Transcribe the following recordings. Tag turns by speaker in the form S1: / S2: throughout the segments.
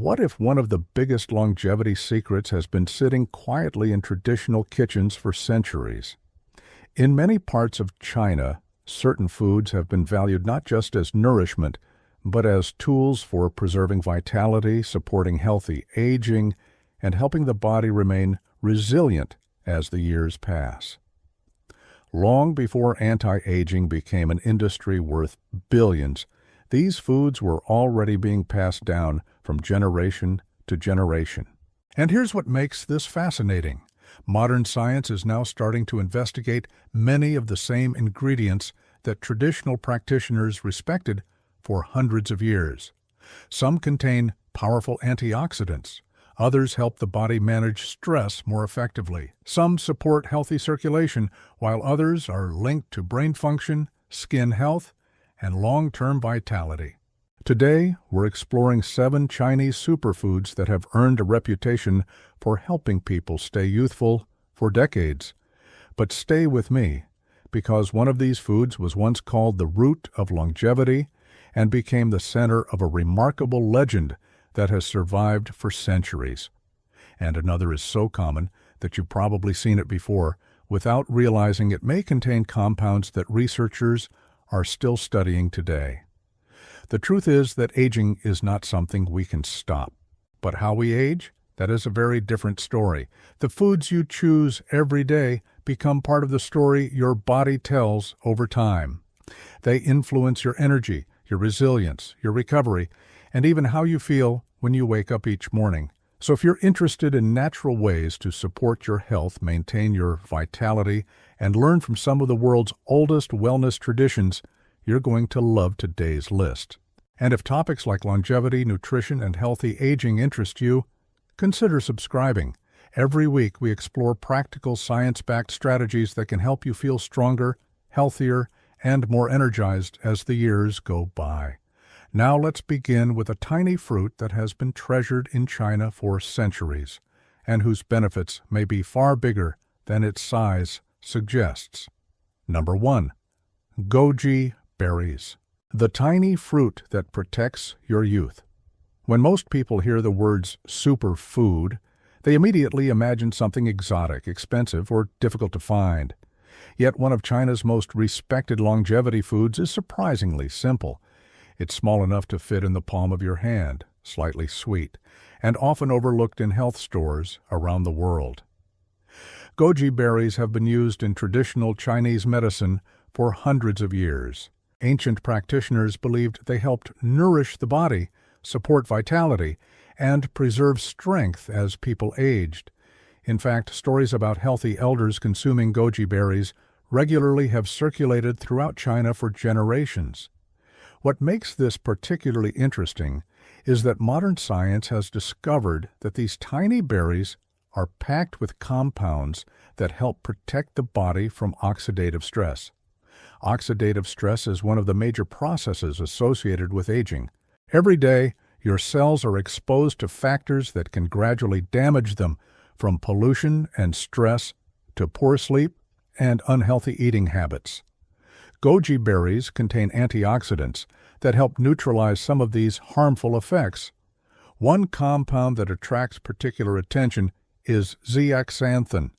S1: What if one of the biggest longevity secrets has been sitting quietly in traditional kitchens for centuries? In many parts of China, certain foods have been valued not just as nourishment, but as tools for preserving vitality, supporting healthy aging, and helping the body remain resilient as the years pass. Long before anti-aging became an industry worth billions, these foods were already being passed down from generation to generation. And here's what makes this fascinating. Modern science is now starting to investigate many of the same ingredients that traditional practitioners respected for hundreds of years. Some contain powerful antioxidants. Others help the body manage stress more effectively. Some support healthy circulation, while others are linked to brain function, skin health, and long-term vitality. Today, we're exploring 7 Chinese superfoods that have earned a reputation for helping people stay youthful for decades. But stay with me, because one of these foods was once called the root of longevity and became the center of a remarkable legend that has survived for centuries. And another is so common that you've probably seen it before without realizing it may contain compounds that researchers are still studying today. The truth is that aging is not something we can stop. But how we age? That is a very different story. The foods you choose every day become part of the story your body tells over time. They influence your energy, your resilience, your recovery, and even how you feel when you wake up each morning. So if you're interested in natural ways to support your health, maintain your vitality, and learn from some of the world's oldest wellness traditions, you're going to love today's list. And if topics like longevity, nutrition, and healthy aging interest you, consider subscribing. Every week we explore practical science-backed strategies that can help you feel stronger, healthier, and more energized as the years go by. Now let's begin with a tiny fruit that has been treasured in China for centuries, and whose benefits may be far bigger than its size suggests. Number 1. Goji berries. The tiny fruit that protects your youth. When most people hear the words superfood, they immediately imagine something exotic, expensive, or difficult to find. Yet one of China's most respected longevity foods is surprisingly simple. It's small enough to fit in the palm of your hand, slightly sweet, and often overlooked in health stores around the world. Goji berries have been used in traditional Chinese medicine for hundreds of years. Ancient practitioners believed they helped nourish the body, support vitality, and preserve strength as people aged. In fact, stories about healthy elders consuming goji berries regularly have circulated throughout China for generations. What makes this particularly interesting is that modern science has discovered that these tiny berries are packed with compounds that help protect the body from oxidative stress. Oxidative stress is one of the major processes associated with aging. Every day, your cells are exposed to factors that can gradually damage them, from pollution and stress to poor sleep and unhealthy eating habits. Goji berries contain antioxidants that help neutralize some of these harmful effects. One compound that attracts particular attention is zeaxanthin,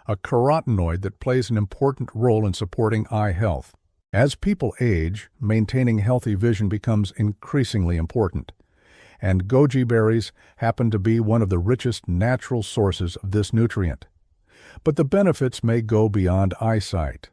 S1: a carotenoid that plays an important role in supporting eye health. As people age, maintaining healthy vision becomes increasingly important, and goji berries happen to be one of the richest natural sources of this nutrient. But the benefits may go beyond eyesight.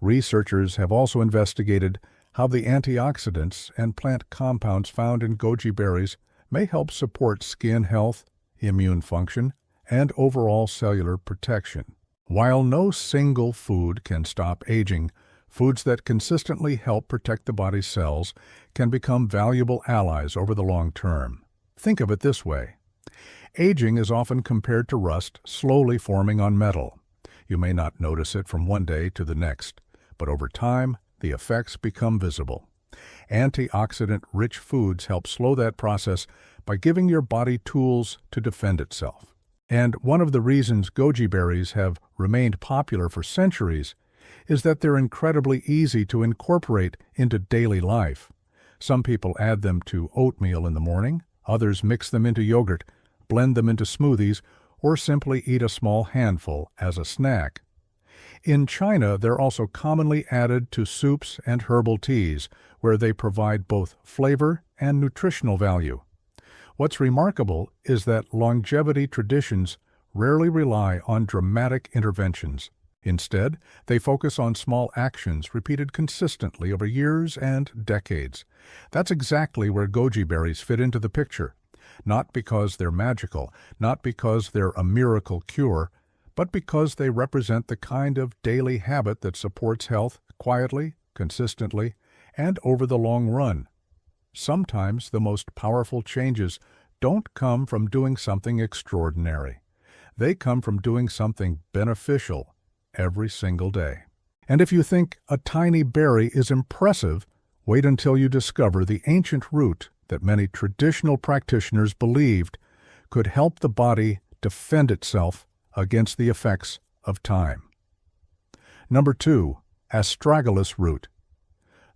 S1: Researchers have also investigated how the antioxidants and plant compounds found in goji berries may help support skin health, immune function, and overall cellular protection. While no single food can stop aging, foods that consistently help protect the body's cells can become valuable allies over the long term. Think of it this way. Aging is often compared to rust slowly forming on metal. You may not notice it from one day to the next, but over time, the effects become visible. Antioxidant-rich foods help slow that process by giving your body tools to defend itself. And one of the reasons goji berries have remained popular for centuries is that they're incredibly easy to incorporate into daily life. Some people add them to oatmeal in the morning, Others mix them into yogurt, blend them into smoothies, or simply eat a small handful as a snack. In China, they're also commonly added to soups and herbal teas, where they provide both flavor and nutritional value. What's remarkable is that longevity traditions rarely rely on dramatic interventions. Instead, they focus on small actions repeated consistently over years and decades. That's exactly where goji berries fit into the picture. Not because they're magical, not because they're a miracle cure, but because they represent the kind of daily habit that supports health quietly, consistently, and over the long run. Sometimes the most powerful changes don't come from doing something extraordinary. They come from doing something beneficial every single day. And if you think a tiny berry is impressive, wait until you discover the ancient root that many traditional practitioners believed could help the body defend itself against the effects of time. Number 2, astragalus root,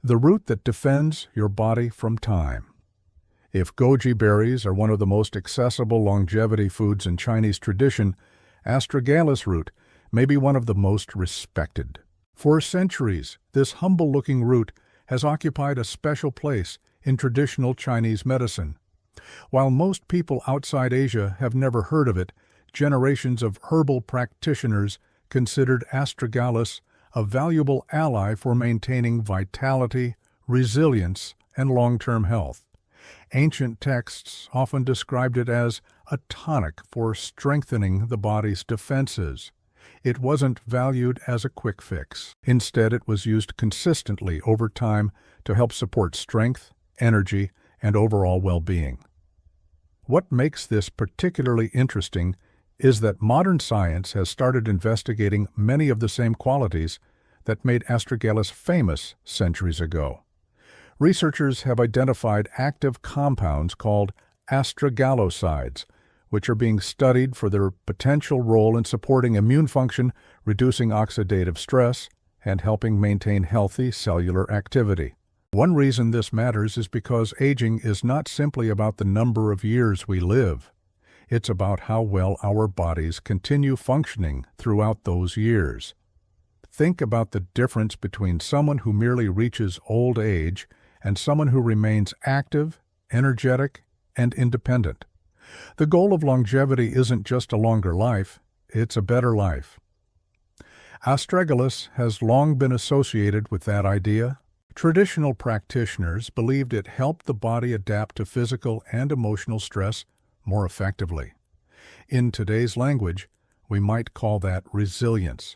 S1: the root that defends your body from time. If goji berries are one of the most accessible longevity foods in Chinese tradition, astragalus root may be one of the most respected. For centuries, this humble-looking root has occupied a special place in traditional Chinese medicine. While most people outside Asia have never heard of it, generations of herbal practitioners considered astragalus a valuable ally for maintaining vitality, resilience, and long-term health. Ancient texts often described it as a tonic for strengthening the body's defenses. It wasn't valued as a quick fix. Instead, it was used consistently over time to help support strength, energy, and overall well-being. What makes this particularly interesting is that modern science has started investigating many of the same qualities that made astragalus famous centuries ago. Researchers have identified active compounds called astragalosides, which are being studied for their potential role in supporting immune function, reducing oxidative stress, and helping maintain healthy cellular activity. One reason this matters is because aging is not simply about the number of years we live. It's about how well our bodies continue functioning throughout those years. Think about the difference between someone who merely reaches old age and someone who remains active, energetic, and independent. The goal of longevity isn't just a longer life, it's a better life. Astragalus has long been associated with that idea. Traditional practitioners believed it helped the body adapt to physical and emotional stress more effectively. In today's language, we might call that resilience,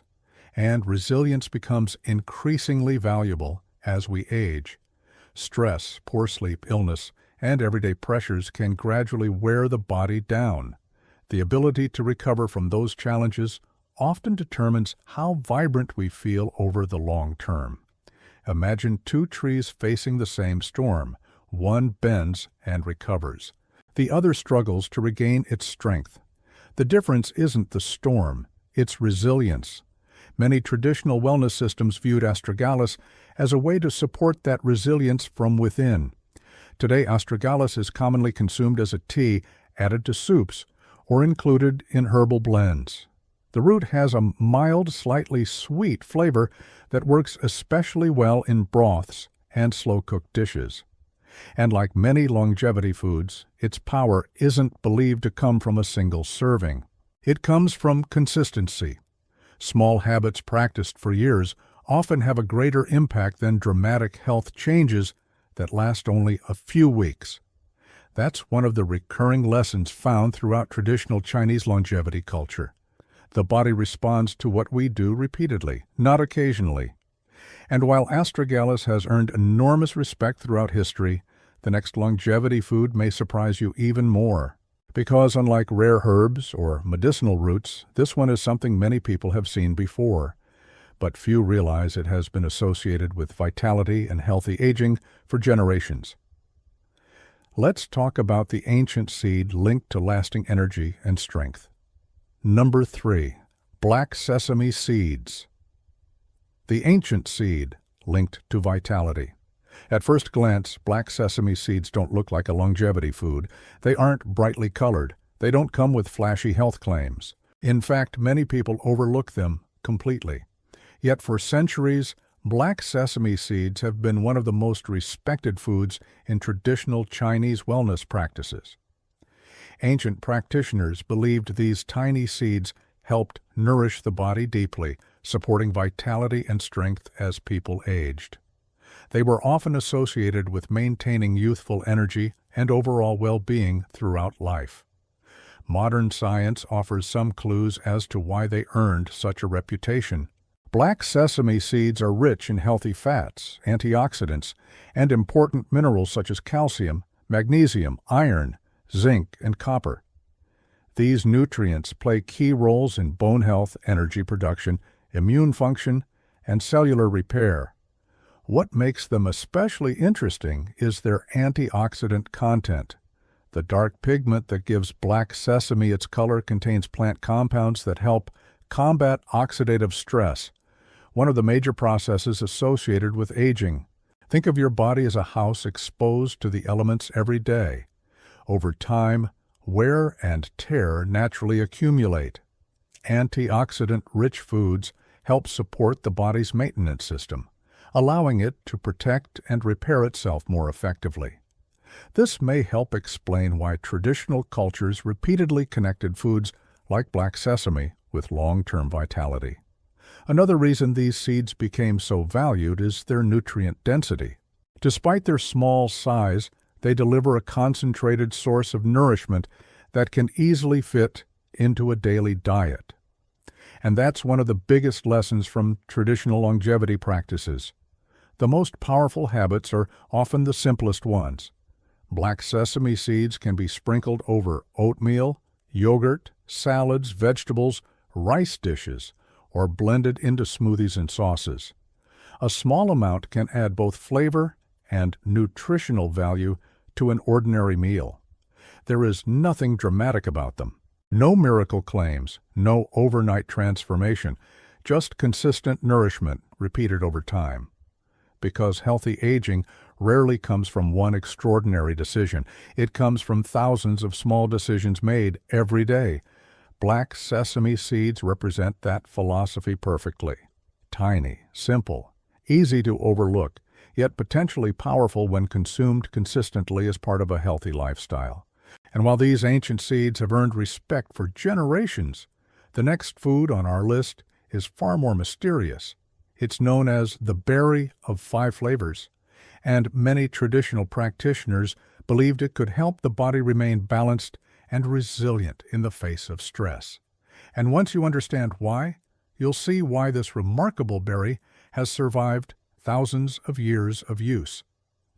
S1: and resilience becomes increasingly valuable as we age. Stress, poor sleep, illness, and everyday pressures can gradually wear the body down. The ability to recover from those challenges often determines how vibrant we feel over the long term. Imagine two trees facing the same storm. One bends and recovers. The other struggles to regain its strength. The difference isn't the storm, it's resilience. Many traditional wellness systems viewed astragalus as a way to support that resilience from within. Today, astragalus is commonly consumed as a tea, added to soups, or included in herbal blends. The root has a mild, slightly sweet flavor that works especially well in broths and slow-cooked dishes. And like many longevity foods, its power isn't believed to come from a single serving. It comes from consistency. Small habits practiced for years often have a greater impact than dramatic health changes that last only a few weeks. That's one of the recurring lessons found throughout traditional Chinese longevity culture. The body responds to what we do repeatedly, not occasionally. And while astragalus has earned enormous respect throughout history, the next longevity food may surprise you even more. Because unlike rare herbs or medicinal roots, this one is something many people have seen before. But few realize it has been associated with vitality and healthy aging for generations. Let's talk about the ancient seed linked to lasting energy and strength. Number 3. Black sesame seeds. The ancient seed linked to vitality. At first glance, black sesame seeds don't look like a longevity food. They aren't brightly colored. They don't come with flashy health claims. In fact, many people overlook them completely. Yet for centuries, black sesame seeds have been one of the most respected foods in traditional Chinese wellness practices. Ancient practitioners believed these tiny seeds helped nourish the body deeply, supporting vitality and strength as people aged. They were often associated with maintaining youthful energy and overall well-being throughout life. Modern science offers some clues as to why they earned such a reputation. Black sesame seeds are rich in healthy fats, antioxidants, and important minerals such as calcium, magnesium, iron, zinc, and copper. These nutrients play key roles in bone health, energy production, immune function, and cellular repair. What makes them especially interesting is their antioxidant content. The dark pigment that gives black sesame its color contains plant compounds that help combat oxidative stress, one of the major processes associated with aging. Think of your body as a house exposed to the elements every day. Over time, wear and tear naturally accumulate. Antioxidant-rich foods help support the body's maintenance system, allowing it to protect and repair itself more effectively. This may help explain why traditional cultures repeatedly connected foods like black sesame with long-term vitality. Another reason these seeds became so valued is their nutrient density. Despite their small size, they deliver a concentrated source of nourishment that can easily fit into a daily diet. And that's one of the biggest lessons from traditional longevity practices. The most powerful habits are often the simplest ones. Black sesame seeds can be sprinkled over oatmeal, yogurt, salads, vegetables, rice dishes, or blended into smoothies and sauces. A small amount can add both flavor and nutritional value to an ordinary meal. There is nothing dramatic about them. No miracle claims, no overnight transformation, just consistent nourishment repeated over time. Because healthy aging rarely comes from one extraordinary decision. It comes from thousands of small decisions made every day. Black sesame seeds represent that philosophy perfectly. Tiny, simple, easy to overlook, yet potentially powerful when consumed consistently as part of a healthy lifestyle. And while these ancient seeds have earned respect for generations, the next food on our list is far more mysterious. It's known as the berry of 5 flavors, and many traditional practitioners believed it could help the body remain balanced and resilient in the face of stress. And once you understand why, you'll see why this remarkable berry has survived thousands of years of use.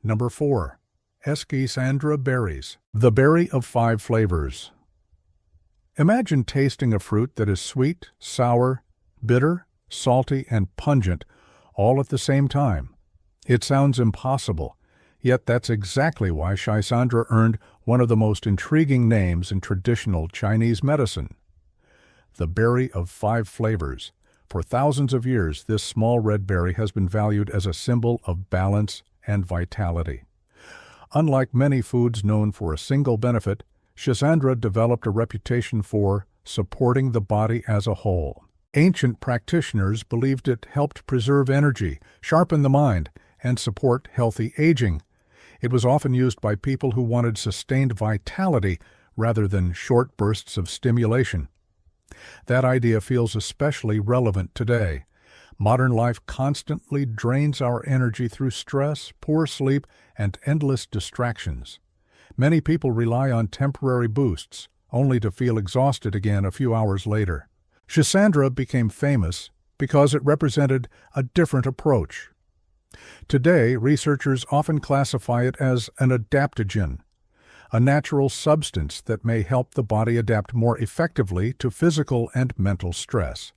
S1: Number 4. Esquisandra berries, the berry of 5 flavors. Imagine tasting a fruit that is sweet, sour, bitter, salty, and pungent all at the same time. It sounds impossible, yet that's exactly why Schisandra earned one of the most intriguing names in traditional Chinese medicine. The berry of 5 flavors. For thousands of years, this small red berry has been valued as a symbol of balance and vitality. Unlike many foods known for a single benefit, Schisandra developed a reputation for supporting the body as a whole. Ancient practitioners believed it helped preserve energy, sharpen the mind, and support healthy aging. It was often used by people who wanted sustained vitality rather than short bursts of stimulation. That idea feels especially relevant today. Modern life constantly drains our energy through stress, poor sleep, and endless distractions. Many people rely on temporary boosts, only to feel exhausted again a few hours later. Schisandra became famous because it represented a different approach. Today, researchers often classify it as an adaptogen, a natural substance that may help the body adapt more effectively to physical and mental stress.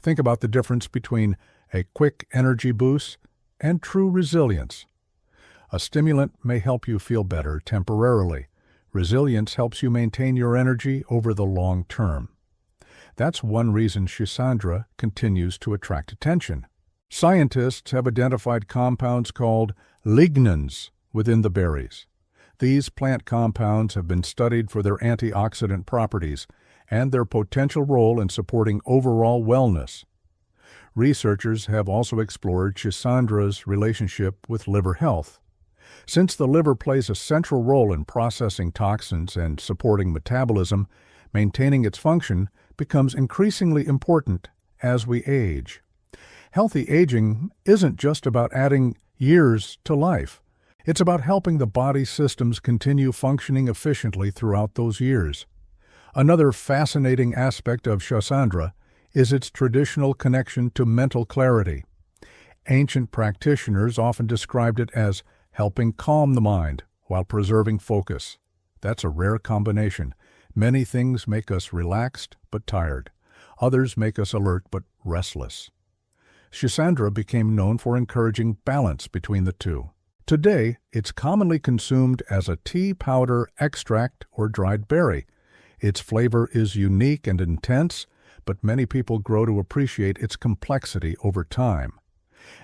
S1: Think about the difference between a quick energy boost and true resilience. A stimulant may help you feel better temporarily. Resilience helps you maintain your energy over the long term. That's one reason Schisandra continues to attract attention. Scientists have identified compounds called lignans within the berries. These plant compounds have been studied for their antioxidant properties and their potential role in supporting overall wellness. Researchers have also explored Schisandра's relationship with liver health. Since the liver plays a central role in processing toxins and supporting metabolism, maintaining its function becomes increasingly important as we age. Healthy aging isn't just about adding years to life. It's about helping the body's systems continue functioning efficiently throughout those years. Another fascinating aspect of Schisandra is its traditional connection to mental clarity. Ancient practitioners often described it as helping calm the mind while preserving focus. That's a rare combination. Many things make us relaxed but tired. Others make us alert but restless. Schisandra became known for encouraging balance between the two. Today, it's commonly consumed as a tea, powder, extract, or dried berry. Its flavor is unique and intense, but many people grow to appreciate its complexity over time.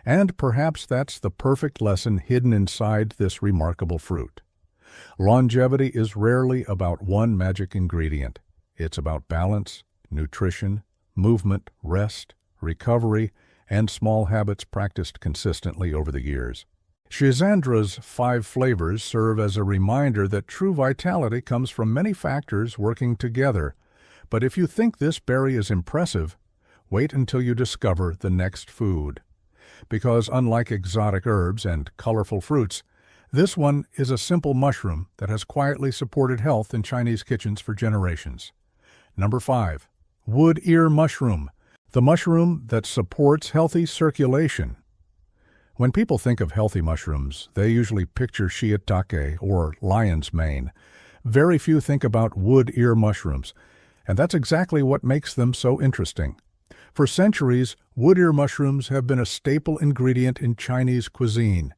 S1: And perhaps that's the perfect lesson hidden inside this remarkable fruit. Longevity is rarely about one magic ingredient. It's about balance, nutrition, movement, rest, recovery, and small habits practiced consistently over the years. Schisandra's 5 flavors serve as a reminder that true vitality comes from many factors working together. But if you think this berry is impressive, wait until you discover the next food. Because unlike exotic herbs and colorful fruits, this one is a simple mushroom that has quietly supported health in Chinese kitchens for generations. Number 5. Wood ear mushroom, the mushroom that supports healthy circulation. When people think of healthy mushrooms, they usually picture shiitake or lion's mane. Very few think about wood ear mushrooms, and that's exactly what makes them so interesting. For centuries, wood ear mushrooms have been a staple ingredient in Chinese cuisine.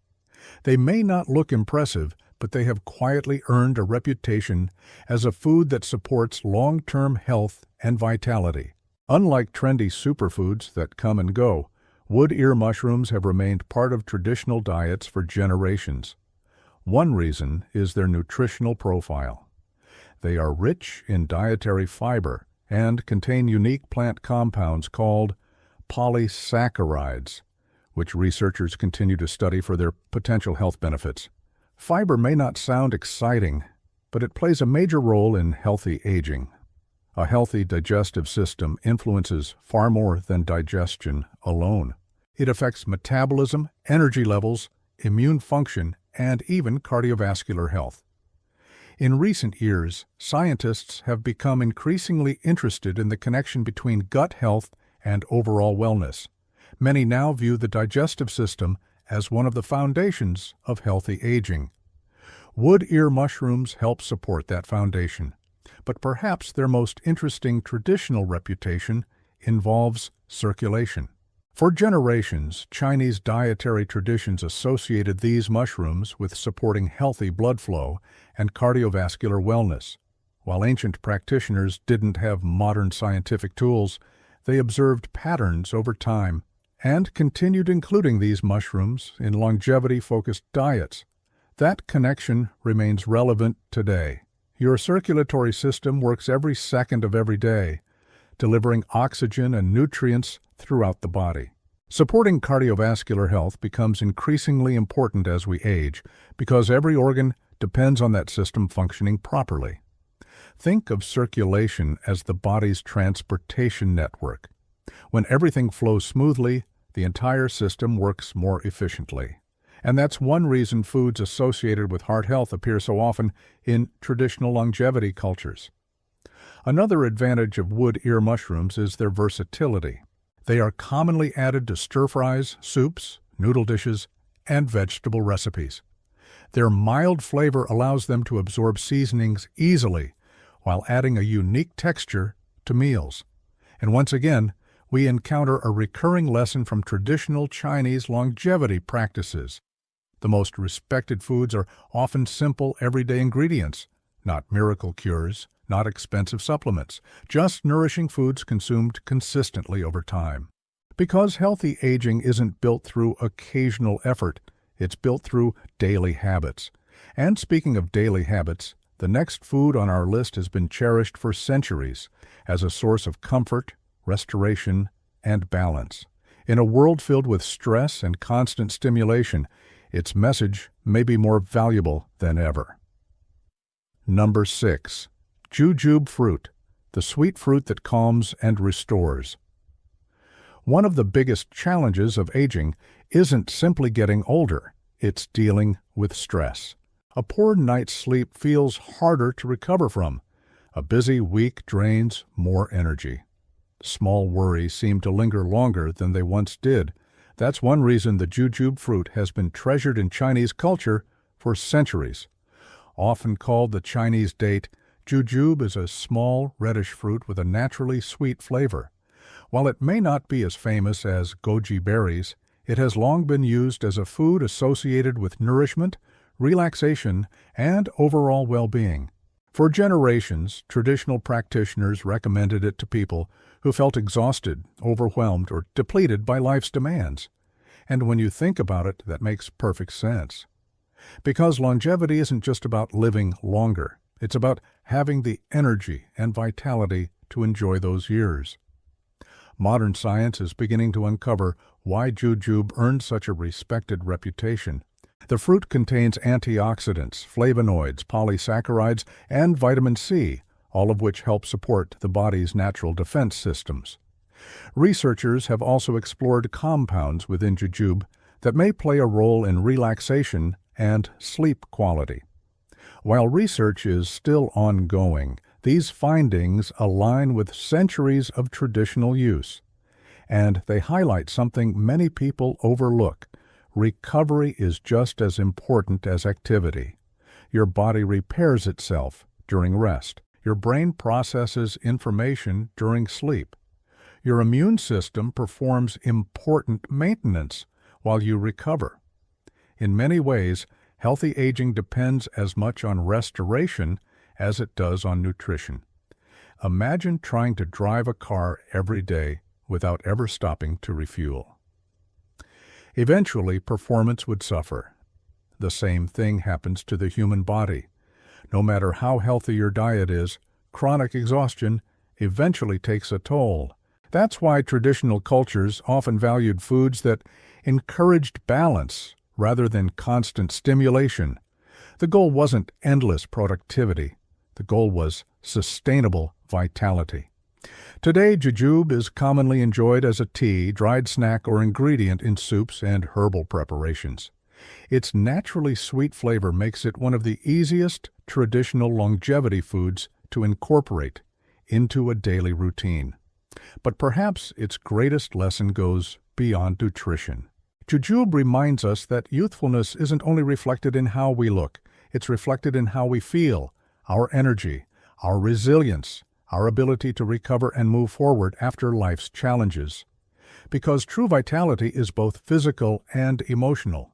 S1: They may not look impressive, but they have quietly earned a reputation as a food that supports long-term health and vitality. Unlike trendy superfoods that come and go, wood ear mushrooms have remained part of traditional diets for generations. One reason is their nutritional profile. They are rich in dietary fiber and contain unique plant compounds called polysaccharides, which researchers continue to study for their potential health benefits. Fiber may not sound exciting, but it plays a major role in healthy aging. A healthy digestive system influences far more than digestion alone. It affects metabolism, energy levels, immune function, and even cardiovascular health. In recent years, scientists have become increasingly interested in the connection between gut health and overall wellness. Many now view the digestive system as one of the foundations of healthy aging. Wood ear mushrooms help support that foundation, but perhaps their most interesting traditional reputation involves circulation. For generations, Chinese dietary traditions associated these mushrooms with supporting healthy blood flow and cardiovascular wellness. While ancient practitioners didn't have modern scientific tools, they observed patterns over time and continued including these mushrooms in longevity-focused diets. That connection remains relevant today. Your circulatory system works every second of every day, delivering oxygen and nutrients throughout the body. Supporting cardiovascular health becomes increasingly important as we age because every organ depends on that system functioning properly. Think of circulation as the body's transportation network. When everything flows smoothly, the entire system works more efficiently. And that's one reason foods associated with heart health appear so often in traditional longevity cultures. Another advantage of wood ear mushrooms is their versatility. They are commonly added to stir-fries, soups, noodle dishes, and vegetable recipes. Their mild flavor allows them to absorb seasonings easily while adding a unique texture to meals. And once again, we encounter a recurring lesson from traditional Chinese longevity practices. The most respected foods are often simple, everyday ingredients, not miracle cures, not expensive supplements, just nourishing foods consumed consistently over time. Because healthy aging isn't built through occasional effort, It's built through daily habits. And speaking of daily habits, the next food on our list has been cherished for centuries as a source of comfort, restoration, and balance. In a world filled with stress and constant stimulation, its message may be more valuable than ever. Number 6. Jujube fruit, the sweet fruit that calms and restores. One of the biggest challenges of aging isn't simply getting older, it's dealing with stress. A poor night's sleep feels harder to recover from. A busy week drains more energy. Small worries seem to linger longer than they once did. That's one reason the jujube fruit has been treasured in Chinese culture for centuries. Often called the Chinese date, jujube is a small, reddish fruit with a naturally sweet flavor. While it may not be as famous as goji berries, it has long been used as a food associated with nourishment, relaxation, and overall well-being. For generations, traditional practitioners recommended it to people who felt exhausted, overwhelmed, or depleted by life's demands. And when you think about it, that makes perfect sense. Because longevity isn't just about living longer, it's about having the energy and vitality to enjoy those years. Modern science is beginning to uncover why jujube earned such a respected reputation. The fruit contains antioxidants, flavonoids, polysaccharides, and vitamin C, all of which help support the body's natural defense systems. Researchers have also explored compounds within jujube that may play a role in relaxation and sleep quality. While research is still ongoing, these findings align with centuries of traditional use, and they highlight something many people overlook. Recovery is just as important as activity. Your body repairs itself during rest. Your brain processes information during sleep. Your immune system performs important maintenance while you recover. In many ways, healthy aging depends as much on restoration as it does on nutrition. Imagine trying to drive a car every day without ever stopping to refuel. Eventually, performance would suffer. The same thing happens to the human body. No matter how healthy your diet is, chronic exhaustion eventually takes a toll. That's why traditional cultures often valued foods that encouraged balance rather than constant stimulation. The goal wasn't endless productivity. The goal was sustainable vitality. Today, jujube is commonly enjoyed as a tea, dried snack, or ingredient in soups and herbal preparations. Its naturally sweet flavor makes it one of the easiest traditional longevity foods to incorporate into a daily routine. But perhaps its greatest lesson goes beyond nutrition. Jujube reminds us that youthfulness isn't only reflected in how we look, it's reflected in how we feel, our energy, our resilience, our ability to recover and move forward after life's challenges. Because true vitality is both physical and emotional.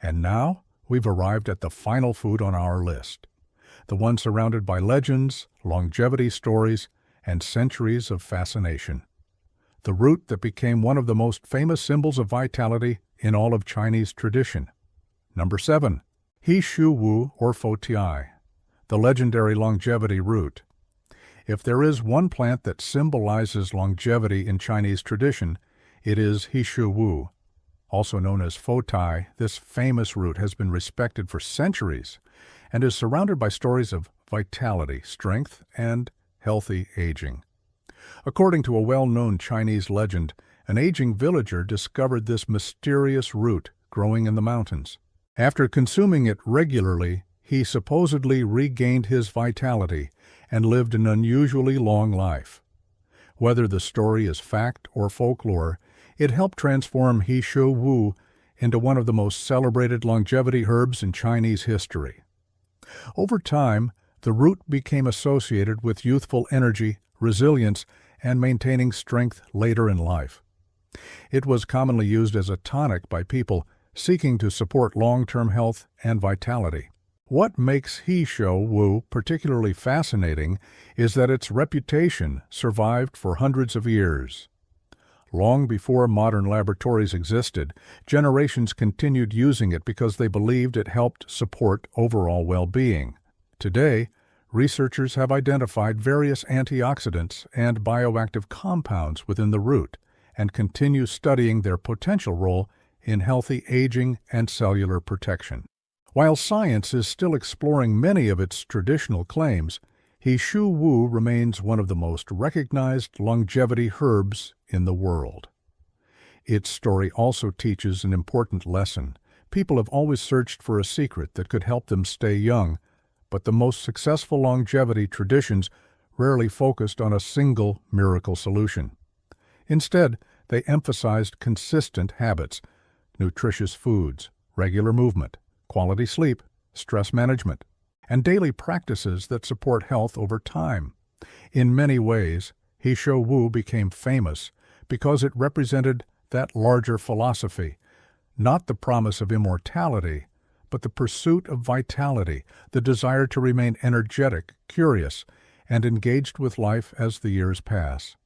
S1: And now, we've arrived at the final food on our list, the one surrounded by legends, longevity stories, and centuries of fascination. The root that became one of the most famous symbols of vitality in all of Chinese tradition. Number 7. He Shu Wu or Fo Tiai, the legendary longevity root. If there is one plant that symbolizes longevity in Chinese tradition, it is He Shu Wu. Also known as Fo Tai, this famous root has been respected for centuries and is surrounded by stories of vitality, strength, and healthy aging. According to a well-known Chinese legend, an aging villager discovered this mysterious root growing in the mountains. After consuming it regularly, he supposedly regained his vitality and lived an unusually long life. Whether the story is fact or folklore, it helped transform He Shu Wu into one of the most celebrated longevity herbs in Chinese history. Over time, the root became associated with youthful energy, resilience, and maintaining strength later in life. It was commonly used as a tonic by people seeking to support long-term health and vitality. What makes He Shu Wu particularly fascinating is that its reputation survived for hundreds of years. Long before modern laboratories existed, generations continued using it because they believed it helped support overall well-being. Today, researchers have identified various antioxidants and bioactive compounds within the root and continue studying their potential role in healthy aging and cellular protection. While science is still exploring many of its traditional claims, He Shu Wu remains one of the most recognized longevity herbs in the world. Its story also teaches an important lesson. People have always searched for a secret that could help them stay young, but the most successful longevity traditions rarely focused on a single miracle solution. Instead, they emphasized consistent habits, nutritious foods, regular movement, quality sleep, stress management, and daily practices that support health over time. In many ways, He Shu Wu became famous because it represented that larger philosophy, not the promise of immortality, but the pursuit of vitality, the desire to remain energetic, curious, and engaged with life as the years pass.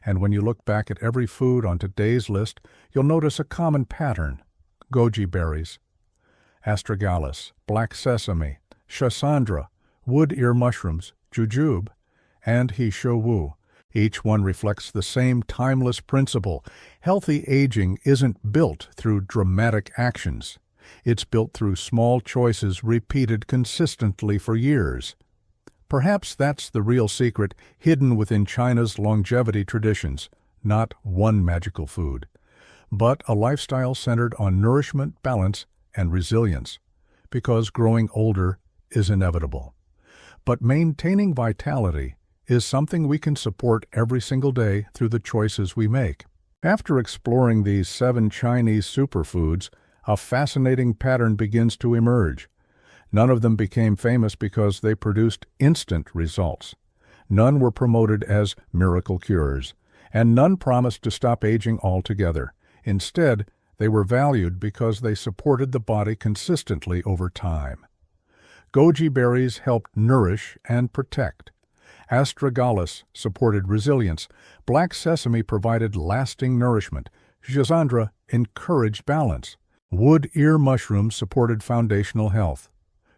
S1: And when you look back at every food on today's list, you'll notice a common pattern: goji berries, astragalus, black sesame, schisandra, wood ear mushrooms, jujube, and He Shu Wu. Each one reflects the same timeless principle. Healthy aging isn't built through dramatic actions. It's built through small choices repeated consistently for years. Perhaps that's the real secret hidden within China's longevity traditions, not one magical food, but a lifestyle centered on nourishment, balance, and resilience, because growing older is inevitable. But maintaining vitality is something we can support every single day through the choices we make. After exploring these 7 Chinese superfoods, a fascinating pattern begins to emerge. None of them became famous because they produced instant results. None were promoted as miracle cures, and none promised to stop aging altogether. Instead, they were valued because they supported the body consistently over time. Goji berries helped nourish and protect. Astragalus supported resilience. Black sesame provided lasting nourishment. Schisandra encouraged balance. Wood ear mushrooms supported foundational health.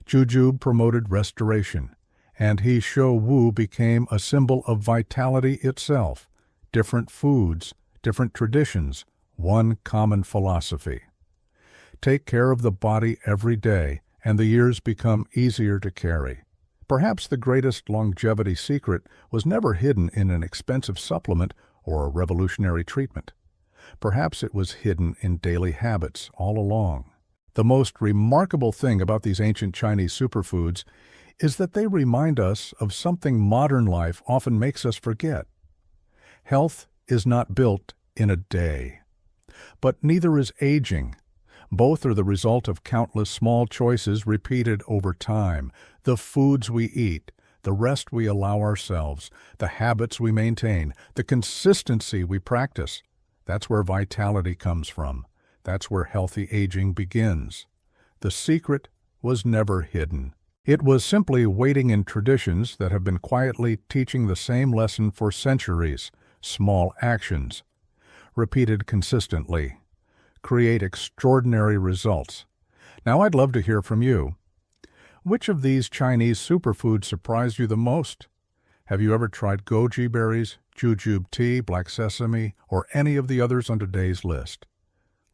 S1: Jujube promoted restoration. And He Shu Wu became a symbol of vitality itself. Different foods, different traditions, one common philosophy. Take care of the body every day, and the years become easier to carry. Perhaps the greatest longevity secret was never hidden in an expensive supplement or a revolutionary treatment. Perhaps it was hidden in daily habits all along. The most remarkable thing about these ancient Chinese superfoods is that they remind us of something modern life often makes us forget. Health is not built in a day. But neither is aging. Both are the result of countless small choices repeated over time. The foods we eat, the rest we allow ourselves, the habits we maintain, the consistency we practice. That's where vitality comes from. That's where healthy aging begins. The secret was never hidden. It was simply waiting in traditions that have been quietly teaching the same lesson for centuries. Small actions, repeated consistently, create extraordinary results. Now I'd love to hear from you. Which of these Chinese superfoods surprised you the most? Have you ever tried goji berries, jujube tea, black sesame, or any of the others on today's list?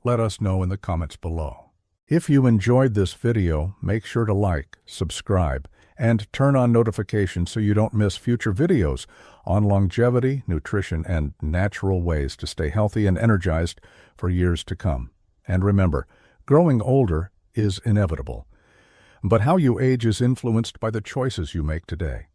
S1: Let us know in the comments below. If you enjoyed this video, make sure to like, subscribe, and turn on notifications so you don't miss future videos on longevity, nutrition, and natural ways to stay healthy and energized for years to come. And remember, growing older is inevitable, but how you age is influenced by the choices you make today.